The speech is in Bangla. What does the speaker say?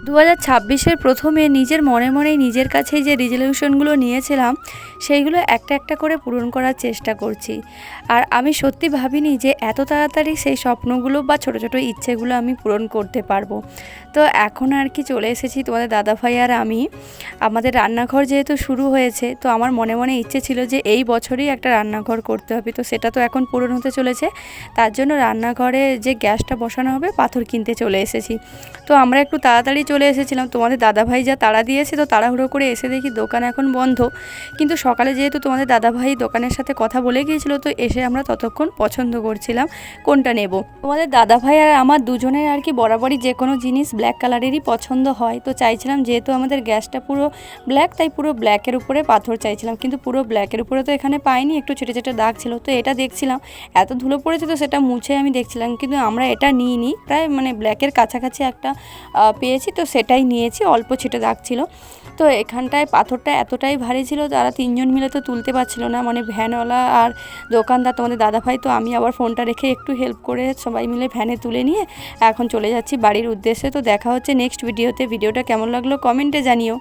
2026-এর প্রথমে নিজের মনে মনেই নিজের কাছেই যে রেজলিউশনগুলো নিয়েছিলাম সেইগুলো একটা একটা করে পূরণ করার চেষ্টা করছি। আর আমি সত্যি ভাবিনি যে এত তাড়াতাড়ি সেই স্বপ্নগুলো বা ছোট ছোট ইচ্ছেগুলো আমি পূরণ করতে পারবো। তো এখন আর কি চলে এসেছি তোমাদের দাদাভাই আর আমি। আমাদের রান্নাঘর যেহেতু শুরু হয়েছে, তো আমার মনে মনে ইচ্ছে ছিল যে এই বছরই একটা রান্নাঘর করতে হবে, তো সেটা তো এখন পূরণ হতে চলেছে। তার জন্য রান্নাঘরে যে গ্যাসটা বসানো হবে পাথর কিনতে চলে এসেছি। তো আমরা একটু তাড়াতাড়ি চলে এসেছিলাম, তোমাদের দাদাভাই যা তাড়া দিয়েছে, তো তাড়াহুড়ো করে এসে দেখি দোকান এখন বন্ধ। কিন্তু সকালে যেহেতু তোমাদের দাদাভাই দোকানের সাথে কথা বলে গিয়েছিল, তো এসে আমরা ততক্ষণ পছন্দ করছিলাম কোনটা নেব। তোমাদের দাদাভাই আর আমার দুজনের আর কি বরাবরই যে কোনো জিনিস ব্ল্যাক কালারেরই পছন্দ হয়, তো চাইছিলাম যেহেতু আমাদের গ্যাসটা পুরো ব্ল্যাক, তাই পুরো ব্ল্যাকের উপরে পাথর চাইছিলাম। কিন্তু পুরো ব্ল্যাকের উপরে তো এখানে পাইনি, একটু ছোটো ছোটো দাগ ছিল। তো এটা দেখছিলাম এত ধুলো পড়েছে, তো সেটা মুছে আমি দেখছিলাম, কিন্তু আমরা এটা নিইনি। প্রায় মানে ব্ল্যাকের কাছাকাছি একটা পেয়েছি, তো সেটাই নিয়েছি, অল্প ছিটে দাগ ছিল। তো এখানটায় পাথরটা এতটাই ভারী ছিল, তারা তিনজন মিলে তো তুলতে পারছিল না, মানে ভ্যানওয়ালা আর দোকানদার তোমাদের দাদাভাই। তো আমি আবার ফোনটা রেখে একটু হেল্প করে সবাই মিলে ভ্যানে তুলে নিয়ে এখন চলে যাচ্ছি বাড়ির উদ্দেশ্যে। তো দেখা হচ্ছে নেক্সট ভিডিওতে। ভিডিওটা কেমন লাগলো কমেন্টে জানিও।